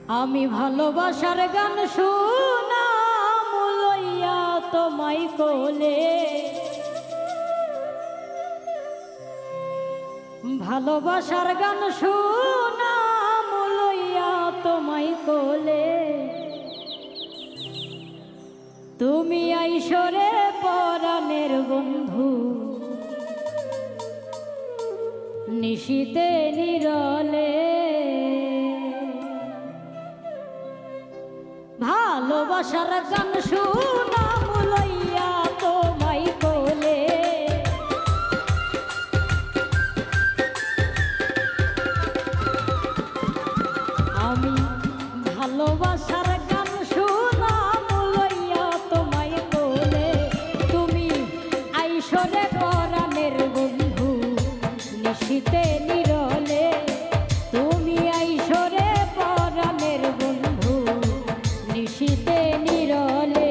আমি ভালোবাসার গান শুনাম লইয়া তোমায় কোলে, ভালোবাসার গান শুনাম লইয়া তোমায় কোলে। তুমি আইসরে পরাণের বন্ধু, নিশীতে নিরলে। ভালোবাসার গান শুনাম লইয়া তোমায় কোলে, আমি ভালোবাসার গান শুনাম লইয়া তোমায় কোলে। তুমি আইসরে পরাণের বন্ধু, নিশীতে নিরলে। তুমি আইসরে পরাণের বন্ধু, নিশীতে নিরলে।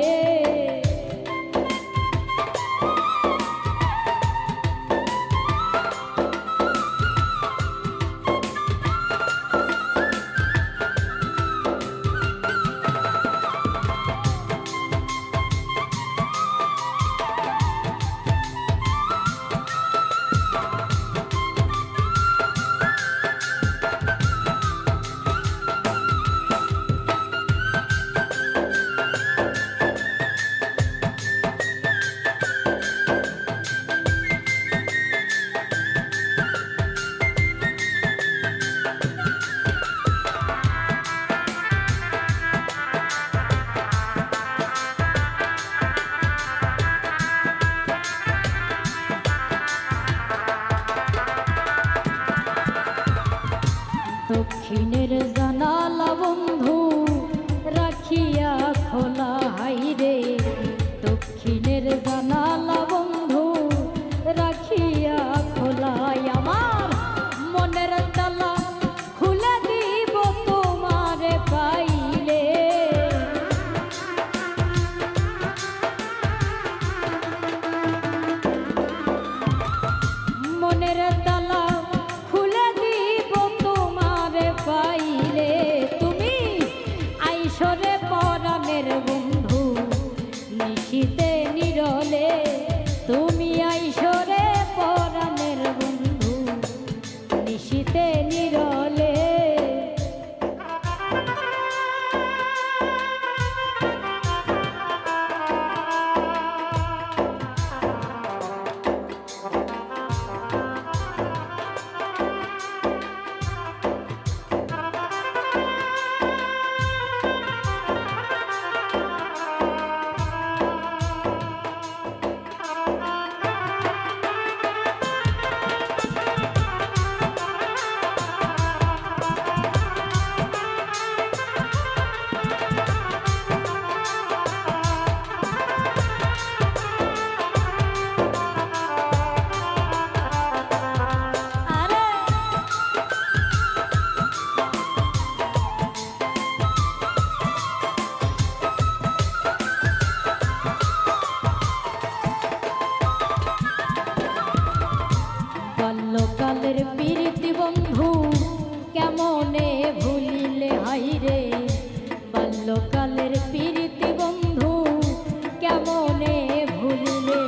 দক্ষিণের জানালা বন্ধু রাখিয়া খোলা, হাইরে দক্ষিণের জানালা বন্ধু রাখিয়া খোলা। আমার মনের তালা খুলে দিব তোমারে পাইলে, মনের তালা খুলে দিব তোমারে পাইলে। তুমি আইসরে পরাণের বন্ধু, নিশীতে নিরলে। তুমি আইসরে পরাণের বন্ধু, নিশীতে নিরলে। বাল্যকালের প্রীতি বন্ধু কেমনে ভুলিলে, হাইরে বাল্যকালের প্রীতি বন্ধু কেমনে ভুলিলে।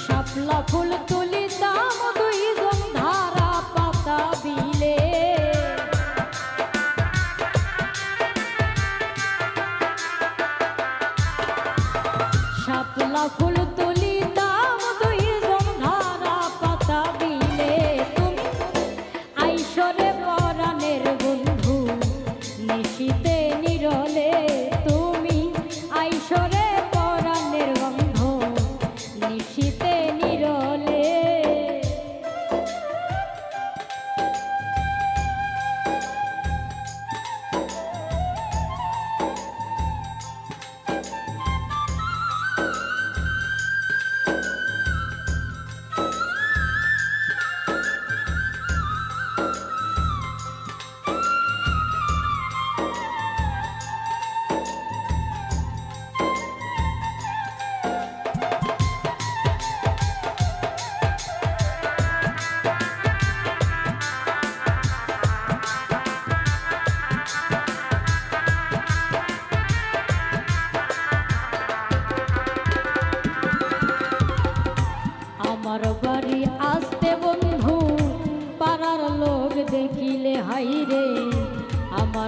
শাপলা ফুল তুলিতাম দুইজন ধারা পাতা বিলে, শাপলা ফুল তুলিতাম দুইজন ধারা পাতা বিলে। তুমি আইসরে পরাণের বন্ধু, নিশীতে নিরলে। তুমি আইসরে পরাণের বন্ধু, নিশীতে নিরলে।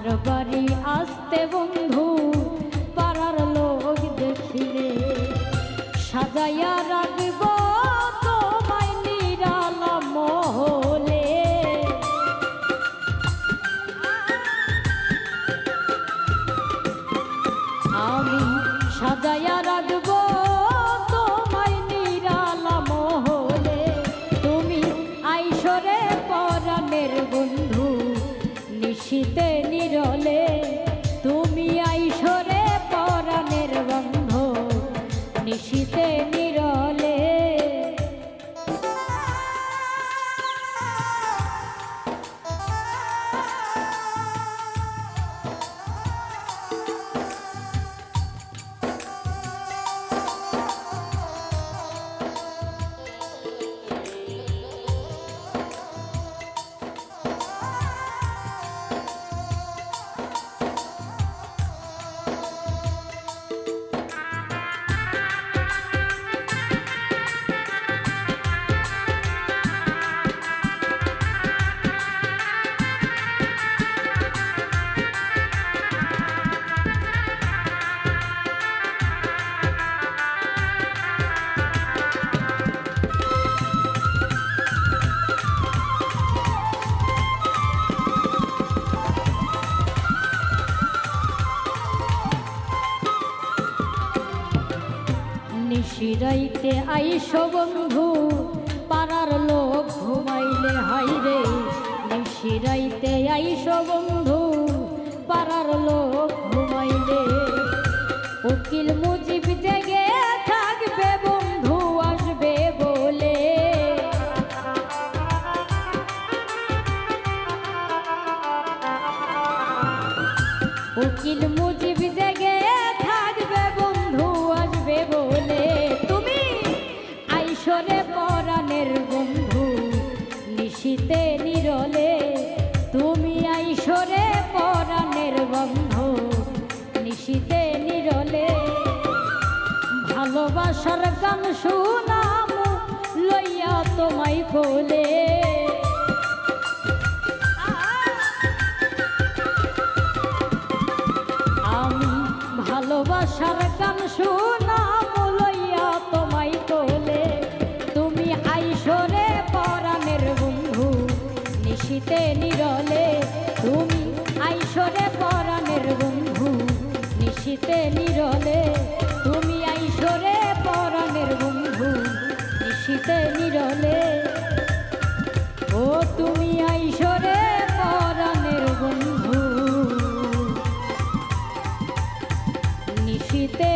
আমার বাড়ি আসতে বন্ধু পাড়ার লোক দেখিলে সাজাইয়া রাখব তোমায় নিরালা মহলে। আমি সাজাইয়া রাখব তোমায় নিরালা মহলে। তুমি আইসরে পরাণের বন্ধু নিশীতে নিরলে। তুমি আইসরে পরাণের বন্ধু নিশীতে নিরলে। নিশিরাইতে আইসো বন্ধু পাড়ার লোক ঘুমাইলে হাইরে। নিশিরাইতে আইসো বন্ধু পাড়ার লোক ঘুমাইলে। উকিল মুজিব জেগে থাকবে বন্ধু আসবে বলে। উকিল মুজিব জেগে থাকবে বন্ধু আসবে বলে। তুমি আইসরে পরাণের বন্ধু নিশীতে নিরলে। তুমি আইসরে পরাণের বন্ধু নিশীতে নিরলে। ভালোবাসার গান শুনাম লইয়া তোমায় কোলে। আমি ভালোবাসার গান শুনাম লইয়া তোমায় কোলে। তুমি আইসরে পরাণের বন্ধু নিশীতে নিরলে। তুমি আইসরে পরাণের বন্ধু নিশীতে নিরলে। তুমি আইসরে পরাণের বন্ধু নিশীতে নিরলে। ও তুমি আইসরে পরাণের বন্ধু নিশীতে